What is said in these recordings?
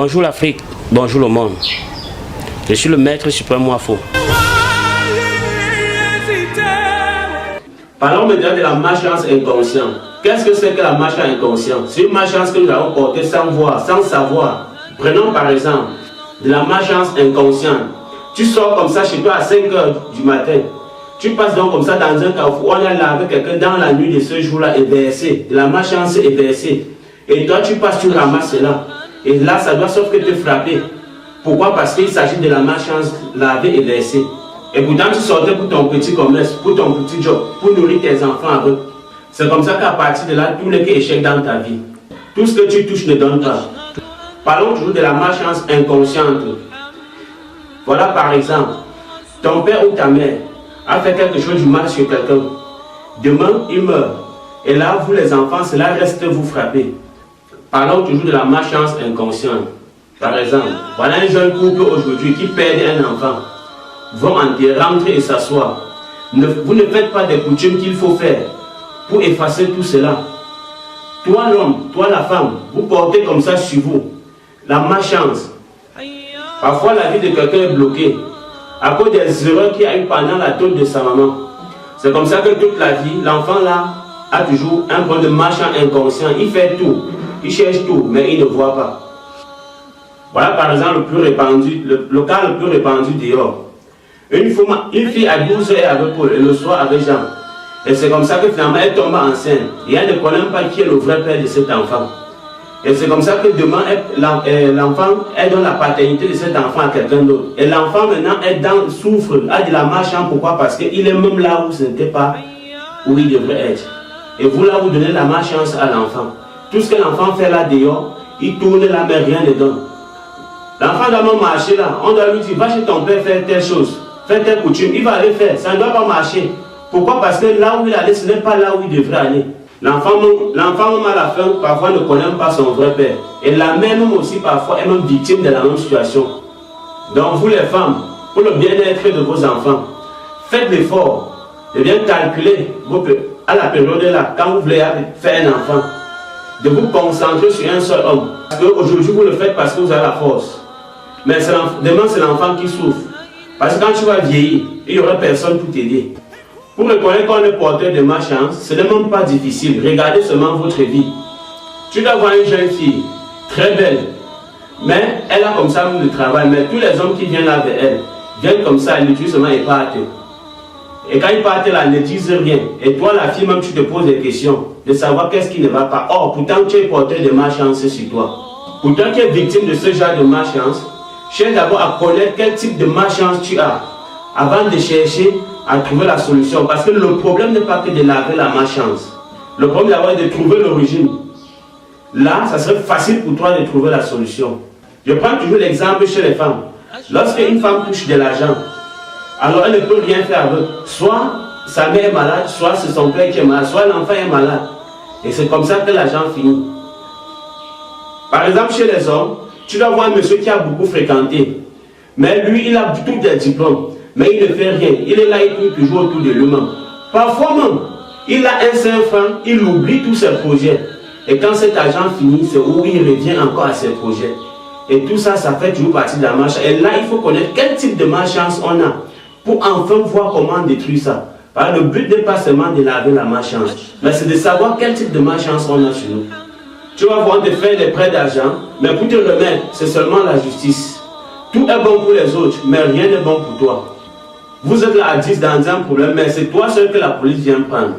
Bonjour l'Afrique, bonjour le monde. Je suis le maître suprême Mwafo. Parlons maintenant de la malchance inconsciente. Qu'est-ce que c'est que la malchance inconsciente? C'est une malchance que nous avons portée sans voir, sans savoir. Prenons par exemple de la malchance inconsciente. Tu sors comme ça chez toi à 5 h du matin. Tu passes donc comme ça dans un carrefour. On a lavé quelqu'un dans la nuit de ce jour-là et versé. De la malchance est versée. Et toi tu passes, tu ramasses cela. Et là ça doit sauf que te frapper. Pourquoi? Parce qu'il s'agit de la malchance lavée et versée. Et pourtant tu sortais pour ton petit commerce, pour ton petit job, pour nourrir tes enfants avec. C'est comme ça qu'à partir de là, tout n'est qu'échec dans ta vie. Tout ce que tu touches ne donne pas. Parlons toujours de la malchance inconsciente. Voilà par exemple, ton père ou ta mère a fait quelque chose du mal sur quelqu'un. Demain, il meurt. Et là, vous les enfants, cela reste vous frapper. Parlons toujours de la malchance inconsciente. Par exemple, voilà un jeune couple aujourd'hui qui perd un enfant. Vont rentrer et s'asseoir. Vous ne faites pas des coutumes qu'il faut faire pour effacer tout cela. Toi l'homme, toi la femme, vous portez comme ça sur vous la malchance. Parfois la vie de quelqu'un est bloquée à cause des erreurs qu'il y a eu pendant la tôle de sa maman. C'est comme ça que toute la vie, l'enfant là a toujours un point de malchance inconscient. Il fait tout, il cherche tout, mais il ne voit pas. Voilà par exemple le plus répandu, le cas le plus répandu dehors. Une fille à 12 ans est avec Paul et le soir avec Jean. Et c'est comme ça que finalement elle tombe enceinte. Et elle ne connaît pas qui est le vrai père de cet enfant. Et c'est comme ça que demain, l'enfant est dans la paternité de cet enfant à quelqu'un d'autre. Et l'enfant maintenant souffre, a de la malchance. Pourquoi? Parce qu'il est même là où ce n'était pas où il devrait être. Et vous là, vous donnez la malchance à l'enfant. Tout ce que l'enfant fait là dehors, il tourne là, mais rien ne donne. L'enfant doit même marcher là. On doit lui dire, va chez ton père faire telle chose, faire telle coutume. Il va aller faire, ça ne doit pas marcher. Pourquoi? Parce que là où il allait, ce n'est pas là où il devrait aller. L'enfant même à la fin, parfois ne connaît pas son vrai père. Et la mère même aussi, parfois, est même victime de la même situation. Donc vous les femmes, pour le bien-être de vos enfants, faites l'effort de bien calculer à la période là, quand vous voulez faire un enfant, de vous concentrer sur un seul homme. Parce qu'aujourd'hui, vous le faites parce que vous avez la force. Mais demain, c'est l'enfant qui souffre. Parce que quand tu vas vieillir, il n'y aura personne pour t'aider. Pour reconnaître qu'on est porteur de malchance, ce n'est même pas difficile. Regardez seulement votre vie. Tu dois voir une jeune fille, très belle, mais elle a comme ça le travail. Mais tous les hommes qui viennent là avec elle, viennent comme ça, elle l'utilisent seulement et partent. Et quand ils partent là, ils ne disent rien. Et toi, la fille, même tu te poses des questions, de savoir qu'est-ce qui ne va pas. Or, pourtant tu es porteur de malchance sur toi. Pourtant tu es victime de ce genre de malchance, cherche d'abord à connaître quel type de malchance tu as, avant de chercher à trouver la solution. Parce que le problème n'est pas que de laver la malchance. Le problème d'abord est de trouver l'origine. Là, ça serait facile pour toi de trouver la solution. Je prends toujours l'exemple chez les femmes. Lorsque une femme touche de l'argent, alors elle ne peut rien faire avec. Soit sa mère est malade, soit c'est son père qui est malade, soit l'enfant est malade. Et c'est comme ça que l'argent finit. Par exemple, chez les hommes, tu dois voir un monsieur qui a beaucoup fréquenté. Mais lui, il a tous des diplômes. Mais il ne fait rien. Il est là, il tourne toujours autour de lui-même. Parfois même, il a un seul franc, il oublie tous ses projets. Et quand cet argent finit, c'est où il revient encore à ses projets. Et tout ça, ça fait toujours partie de la malchance. Et là, il faut connaître quel type de malchance on a pour enfin voir comment détruire ça. Parce que le but n'est pas seulement de laver la malchance, mais c'est de savoir quel type de malchance on a sur nous. Tu vas voir de faire des prêts d'argent, mais pour te remettre, c'est seulement la justice. Tout est bon pour les autres, mais rien n'est bon pour toi. Vous êtes là à 10 dans un problème, mais c'est toi seul que la police vient prendre.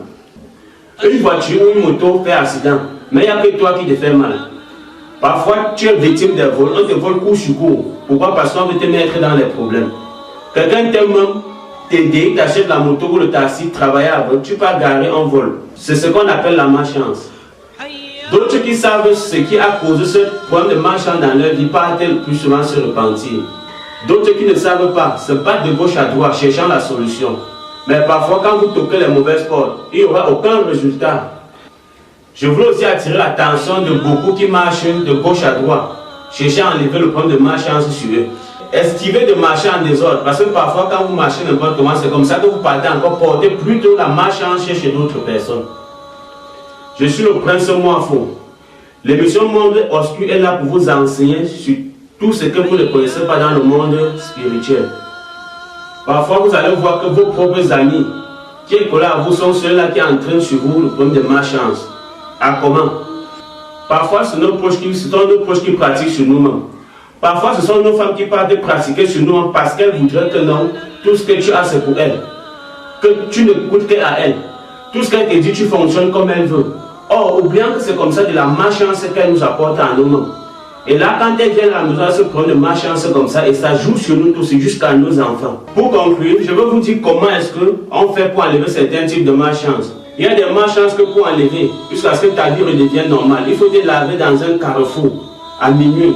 Une voiture ou une moto fait accident, mais il n'y a que toi qui te fais mal. Parfois, tu es victime des vols, on te vole coup sur coup. Pourquoi? Parce qu'on veut te mettre dans les problèmes. Quelqu'un t'aime même t'aider, t'achète la moto ou le taxi, travailler avec, tu peux garer en vol. C'est ce qu'on appelle la malchance. D'autres qui savent ce qui a causé ce problème de malchance dans leur vie partent plus souvent se repentir. D'autres qui ne savent pas se battent de gauche à droite cherchant la solution. Mais parfois quand vous toquez les mauvaises portes, il n'y aura aucun résultat. Je voulais aussi attirer l'attention de beaucoup qui marchent de gauche à droite, cherchant à enlever le problème de malchance sur eux. Esquivez de marcher en désordre, parce que parfois quand vous marchez n'importe comment, c'est comme ça que vous partez encore porter plutôt la malchance chez d'autres personnes. Je suis le prince Mwafo. L'émission Monde Obscur est là pour vous enseigner sur tout ce que vous ne connaissez pas dans le monde spirituel. Parfois, vous allez voir que vos propres amis qui est collé à vous sont ceux-là qui entraînent sur vous le problème de malchance. Ah, comment? Parfois, ce sont nos proches qui pratiquent sur nous-mêmes. Parfois, ce sont nos femmes qui partent de pratiquer sur nous parce qu'elles voudraient que non, tout ce que tu as, c'est pour elles. Que tu ne coûtes qu'à elles. Tout ce qu'elle te dit, tu fonctionnes comme elle veut. Or, oubliant que c'est comme ça de la malchance qu'elle nous apporte à nous-mêmes. Et là, quand elle vient à nous, elle se prend de malchance comme ça et ça joue sur nous tous jusqu'à nos enfants. Pour conclure, je vais vous dire comment est-ce qu'on fait pour enlever certains types de malchance. Il y a des malchances que pour enlever, jusqu'à ce que ta vie redevienne normale, il faut te laver dans un carrefour à minuit.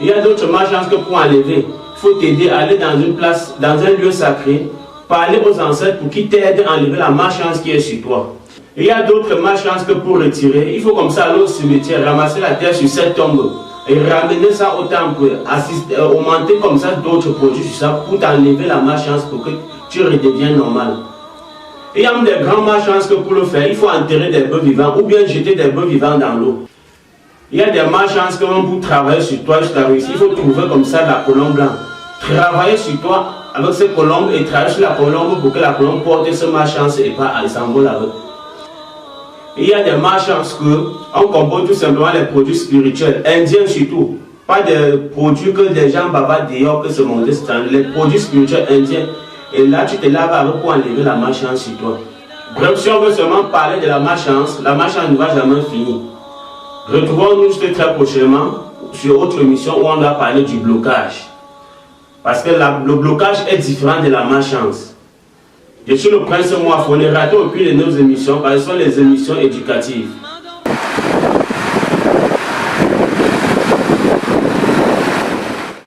Il y a d'autres malchances que pour enlever, il faut t'aider à aller dans une place, dans un lieu sacré, parler aux ancêtres pour qu'ils t'aident à enlever la malchance qui est sur toi. Il y a d'autres malchances que pour retirer, il faut comme ça aller au cimetière, ramasser la terre sur cette tombe et ramener ça au temple, augmenter comme ça d'autres produits sur ça pour t'enlever la malchance pour que tu redeviennes normal. Il y a même des grandes malchances que pour le faire, il faut enterrer des bœufs vivants ou bien jeter des bœufs vivants dans l'eau. Il y a des malchances que même pour travailler sur toi jusqu'à réussir, il faut trouver comme ça la colombe blanche. Travailler sur toi avec ces colombes et travailler sur la colombe pour que la colombe porte ce malchance et pas elle s'envole avec. Il y a des malchances qu'on compose tout simplement les produits spirituels, indiens surtout. Pas des produits que des gens bavardent dehors, que ce monde est les produits spirituels indiens. Et là, tu te laves avec pour enlever la malchance sur toi. Bref, si on veut seulement parler de la malchance ne va jamais finir. Retrouvons-nous très prochainement sur autre émission où on va parler du blocage. Parce que le blocage est différent de la malchance. Je suis le prince Moafo, ne ratez aucune de nos émissions parce que ce sont les émissions éducatives.